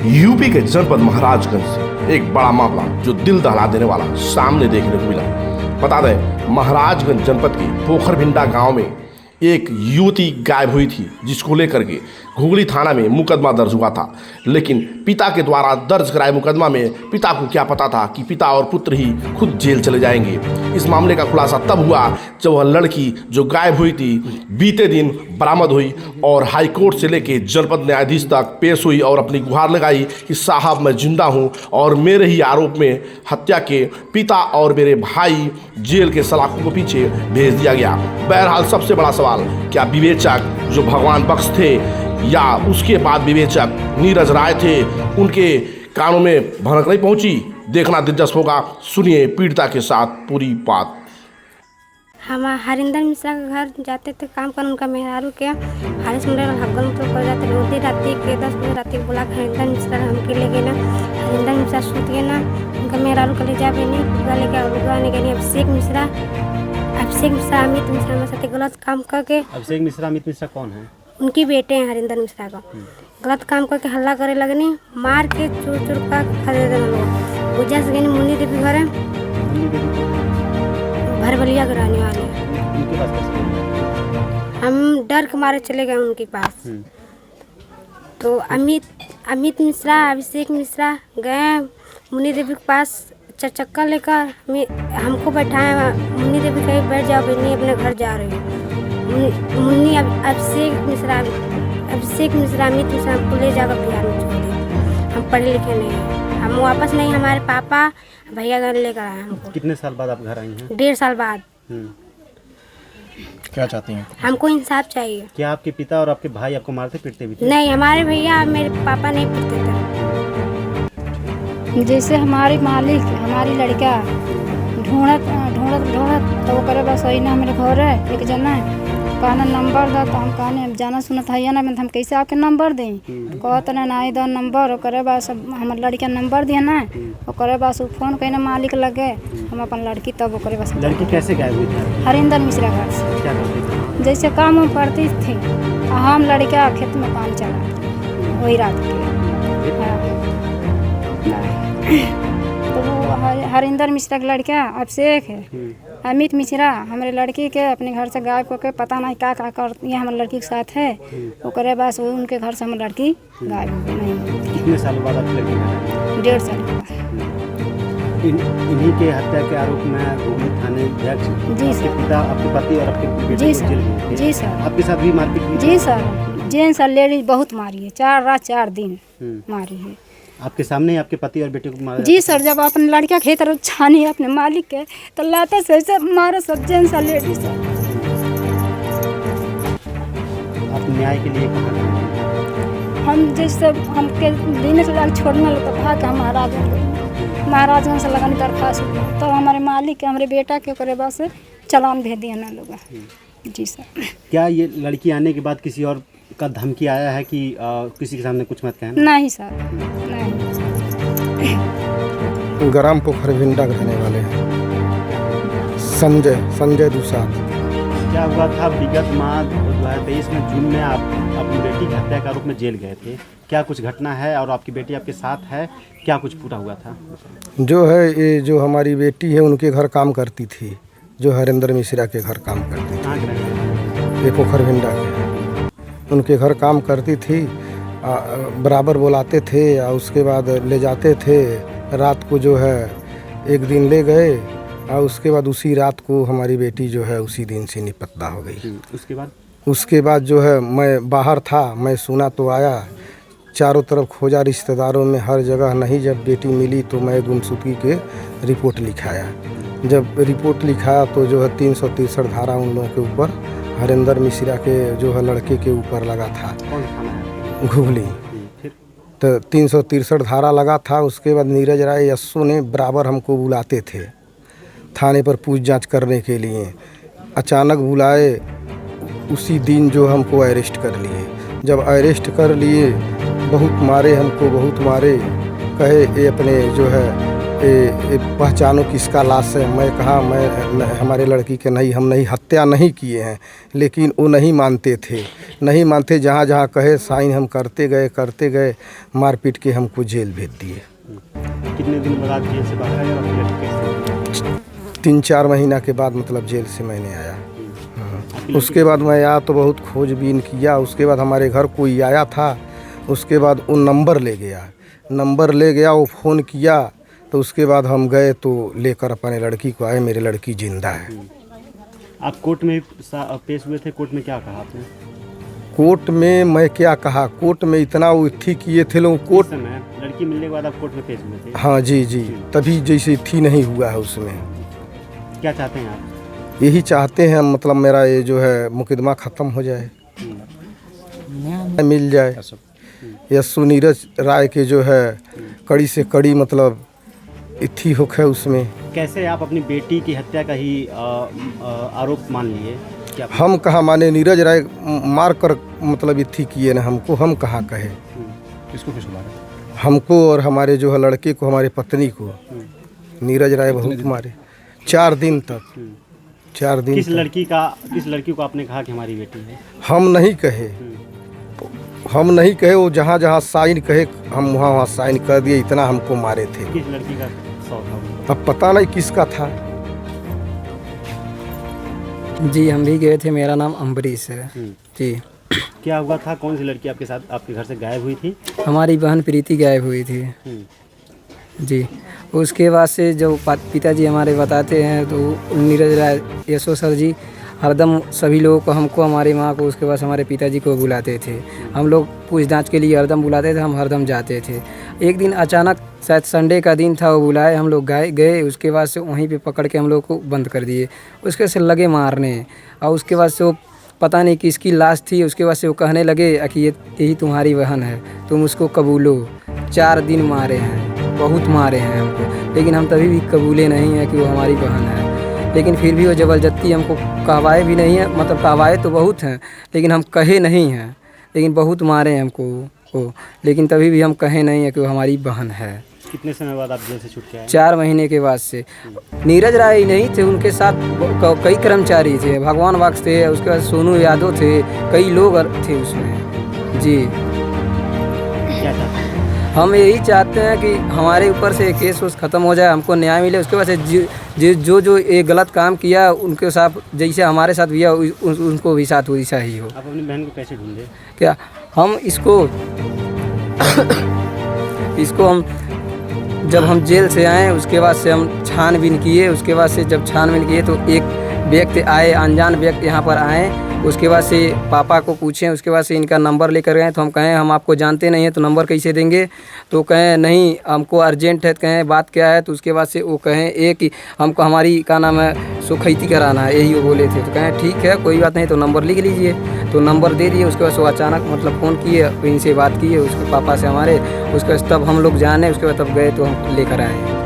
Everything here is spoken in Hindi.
यूपी के जनपद महाराजगंज से एक बड़ा मामला जो दिल दहला देने वाला सामने देखने को मिला। बता दें, महाराजगंज जनपद के पोखरभिंडा गांव में एक युवती गायब हुई थी, जिसको लेकर के घुगली थाना में मुकदमा दर्ज हुआ था। लेकिन पिता के द्वारा दर्ज कराए मुकदमा में पिता को क्या पता था कि पिता और पुत्र ही खुद जेल चले जाएंगे। इस मामले का खुलासा तब हुआ जब वह लड़की जो गायब हुई थी बीते दिन बरामद हुई और हाईकोर्ट से लेके जनपद न्यायाधीश तक पेश हुई और अपनी गुहार लगाई कि साहब मैं जिंदा हूँ और मेरे ही आरोप में हत्या के पिता और मेरे भाई जेल के सलाखों को पीछे भेज दिया गया। बहरहाल सबसे बड़ा सवाल, क्या विवेचक जो भगवान बख्श थे या उसके बाद विवेचक नीरज राय थे, उनके कानों में भनक नहीं पहुंची? देखना दिलचस्प होगा। सुनिए पीड़िता के साथ पूरी बात। हम हरिंदर मिश्रा के घर जाते थे काम कर, उनका मेहरारू के हारिस मुंडे हक्कल मतलब कर जाते रोटी राती के 10 बजे राती बोला हरिंदर मिश्रा हमके ले गए ना, हरिंदर मिश्रा सूत गए ना, उनका मेहरारू के ले जा बनी पूरा लेके उगाने गए। अभिषेक मिश्रा अमित मिश्रा में साथ गलत काम करके। अभिषेक मिश्रा अमित मिश्रा कौन है? उनकी बेटे हैं हरिंदर मिश्रा का। गलत काम करके हल्ला करे लगनी, मार के चूर चूर का खरीदे लोग पूजा से गई मुन्नी देवी घर है भरबलिया कराने वाले। उनके पास कैसे? हम डर के मारे चले गए उनके पास। तो अमित मिश्रा अभिषेक मिश्रा गए मुन्नी देवी के पास, चक्कर लेकर हमको बैठाया। मुन्नी देवी कहीं बैठ जाओ, बहनी अपने घर जा रही है। मुन्नी अभिषेक मिश्रा अमित मिश्रा हमको ले जाकर बिहार में छोड़ दिया। हम पढ़े लिखे नहीं हैं, हम वापस नहीं, हमारे पापा भैया घर लेकर आए हमको। कितने साल बाद आप घर आई हैं? 1.5 साल बाद। क्या चाहती हैं? हमको इंसाफ चाहिए। क्या आपके पिता और आपके भाई आपको मारते पीटते भी थे? नहीं, हमारे भैया मेरे पापा नहीं पीटते थे। जैसे हमारी मालिक हमारी लड़का ढूंढत तो वो करे बस वही ना मेरे घर है एक जना है, कहना नंबर दो। तो हम कहने जाना सुनत है ना, हम कैसे आपके नंबर दें? कहते ना नहीं दो नंबर, करे बस हमारे लड़का नंबर दिया ना, वो करे बस वो फोन कहना मालिक लगे हम अपन लड़की, तब वो करे बस। लड़की कैसे गायब हुई थी? हरिंदर मिश्रा घर से। क्या करती थी? जैसे काम हम करती थी, हम लड़का खेत में काम चला वही रात के। तो वो हरिंदर मिश्रा का लड़का अभिषेक है, अमित मिश्रा हमारे लड़की के अपने घर से गायब करके पता नहीं क्या करती है हमारे लड़की के साथ है। वो करे बस वो उनके घर से हमारी लड़की गायब हो गई। नहीं, कितने साल बाद आपकी लड़की गायब हुई? 1.5 साल बाद। इन्हीं के हत्या के आरोप में घुगली थाने अध्यक्ष जी सर, पिता आपके पति और आपके बेटे जी को सर, जेल गए थे। जी सर, आपके साथ भी मारपीट हुई? जी सर, जेंट्स और लेडीज बहुत मारी है, 4 रात 4 दिन मारी है। आपके सामने आपके पति और बेटे को मारा? जी सर, जब अपने लड़का खेत छानी अपने मालिक के तो लाते से ऐसे मारो सब जेंट्स और लेडीज। आप न्याय के लिए कहाँ गए? हम जैसे हमके दिन से लग छोड़ने लगे तो भाग हम महाराजगंज से लगानी दरखास्त, तो हमारे मालिक के हमारे बेटा के करे बस चालान भेज दिया ना लोग। जी सर। क्या ये लड़की आने के बाद किसी और का धमकी आया है कि किसी के सामने कुछ मत कहना? नहीं सर, नहीं। ग्राम पोखरभिंडा के रहने वाले हैं, संजय दुसाद। क्या हुआ था विगत माह 2023 में जून में आप अपनी बेटी की हत्या के आरोप में जेल गए थे? क्या कुछ घटना है और आपकी बेटी आपके साथ है? क्या कुछ पूरा हुआ था? जो है ये जो हमारी बेटी है उनके घर काम करती थी, जो हरिंदर मिश्रा के घर काम करती थी। कहाँ के रहने वाले? ये पोखरभिंडा के उनके घर काम करती थी। बराबर बुलाते थे और उसके बाद ले जाते थे। रात को जो है एक दिन ले गए और उसके बाद उसी रात को हमारी बेटी जो है उसी दिन से निपत्ता हो गई। उसके बाद जो है मैं बाहर था, मैं सुना तो आया, चारों तरफ खोजा रिश्तेदारों में हर जगह नहीं। जब बेटी मिली तो मैं गुमशुदगी के रिपोर्ट लिखाया। जब रिपोर्ट लिखाया तो जो है 363 धारा उन लोगों के ऊपर हरिंदर मिश्रा के जो है लड़के के ऊपर लगा था। कौन थाना है? घुगली। तो 363 धारा लगा था। उसके बाद नीरज राय यस्सू ने बराबर हमको बुलाते थे थाने पर पूछ जांच करने के लिए। अचानक बुलाए, उसी दिन जो हमको अरेस्ट कर लिए। जब अरेस्ट कर लिए बहुत मारे हमको, बहुत मारे। कहे ये अपने जो है पहचानो किसका लाश है। मैं कहा हमारे लड़की के नहीं, हम नहीं हत्या नहीं किए हैं। लेकिन वो नहीं मानते थे, नहीं मानते। जहाँ जहाँ कहे साइन हम करते गए, मार पीट के हमको जेल भेज दिए। कितने दिन बाद आप जेल से बाहर आए और आपकी लड़की कैसे आई? 3-4 महीना के बाद मतलब जेल से मैंने आया। उसके बाद मैं आया तो बहुत खोजबीन किया। उसके बाद हमारे घर कोई आया था, उसके बाद वो नंबर ले गया, वो फ़ोन किया तो उसके बाद हम गए तो लेकर अपने लड़की को आए। मेरी लड़की जिंदा है। आप कोर्ट में पेश हुए थे, कोर्ट में क्या कहा आपने? कोर्ट में मैं क्या कहा, कोर्ट में इतना वो थी किए थे लोग। कोर्ट समय लड़की मिलने के बाद आप कोर्ट में पेश हुए थे? हाँ जी, तभी जैसे थी नहीं हुआ है उसमें। क्या चाहते हैं आप? यही चाहते हैं मतलब मेरा ये जो है मुकदमा ख़त्म हो जाए, मिल जाए। यस्सु नीरज राय के जो है कड़ी से कड़ी मतलब इथी हुक है उसमें। कैसे आप अपनी बेटी की हत्या का ही आरोप मान लिए? क्या हम कहाँ माने, नीरज राय मार कर मतलब इथी किए ना हमको, हम कहाँ कहे। किसको किसको मारा? हमको और हमारे जो है लड़के को, हमारे पत्नी को नीरज राय बहुत मारे। 4 दिन तक, 4 दिन। किस लड़की को आपने कहा कि हमारी बेटी है? हम नहीं कहे, वो जहाँ जहाँ साइन कहे हम वहाँ साइन कर दिए। इतना हमको मारे थे। किस लड़की का शौक था? अब पता नहीं किसका था। जी हम भी गए थे। मेरा नाम अम्बरीश है जी। क्या हुआ था? कौन सी लड़की आपके साथ आपके घर से गायब हुई थी? हमारी बहन प्रीति गायब हुई थी जी। उसके बाद से जो पिताजी हमारे बताते हैं तो नीरज राय यशो सर जी हरदम सभी लोगों को, हमको, हमारी माँ को, उसके बाद हमारे पिताजी को बुलाते थे। हम लोग पूछताछ के लिए हरदम बुलाते थे, हम हरदम जाते थे। एक दिन अचानक शायद संडे का दिन था, वो बुलाए, हम लोग गए। उसके बाद से वहीं पे पकड़ के हम लोग को बंद कर दिए। उसके से लगे मारने, और उसके बाद से वो पता नहीं किसकी लाश थी। उसके बाद से वो कहने लगे कि यही तुम्हारी बहन है, तुम उसको कबूलो। 4 दिन मारे हैं, बहुत मारे हैं हमको, लेकिन हम तभी भी कबूले नहीं हैं कि वो हमारी बहन है। लेकिन फिर भी वो ज़बरदस्ती हमको कहवाए भी नहीं है, मतलब कहवाए तो बहुत हैं लेकिन हम कहे नहीं हैं। लेकिन बहुत मारे हैं हमको वो, लेकिन तभी भी हम कहे नहीं है कि वो हमारी बहन है। कितने समय बाद आप जेल से छूट के आए? 4 महीने के बाद से। नीरज राय ही नहीं थे, उनके साथ कई कर्मचारी थे। भगवान वाक्स थे, उसके बाद सोनू यादव थे, कई लोग थे उसमें जी। क्या चाहते हैं? हम यही चाहते हैं कि हमारे ऊपर से केस ख़त्म हो जाए, हमको न्याय मिले। उसके बाद से जो ये गलत काम किया उनके साथ, जैसे हमारे साथ हुआ उनको भी साथ वैसा ही हो। आप अपनी बहन को कैसे ढूंढे? क्या हम इसको हम जब हम जेल से आए उसके बाद से हम छानबीन किए। उसके बाद से जब छानबीन किए तो एक व्यक्ति आए, अनजान व्यक्ति यहाँ पर आए। उसके बाद से पापा को पूछें, उसके बाद से इनका नंबर लेकर गए। तो हम कहें हम आपको जानते नहीं हैं तो नंबर कैसे देंगे? तो कहें नहीं हमको अर्जेंट है। तो कहें बात क्या है? तो उसके बाद से वो कहें कि हमको हमारी क्या नाम है सुखैती कराना है, यही वो बोले थे। तो कहें ठीक है कोई बात नहीं, तो नंबर लिख लीजिए। तो नंबर दे दिए। उसके बाद वो अचानक मतलब फ़ोन किए, इनसे बात किए उसके पापा से हमारे। उसके बाद तब हम लोग जाने, उसके बाद तब गए तो हम लेकर आए।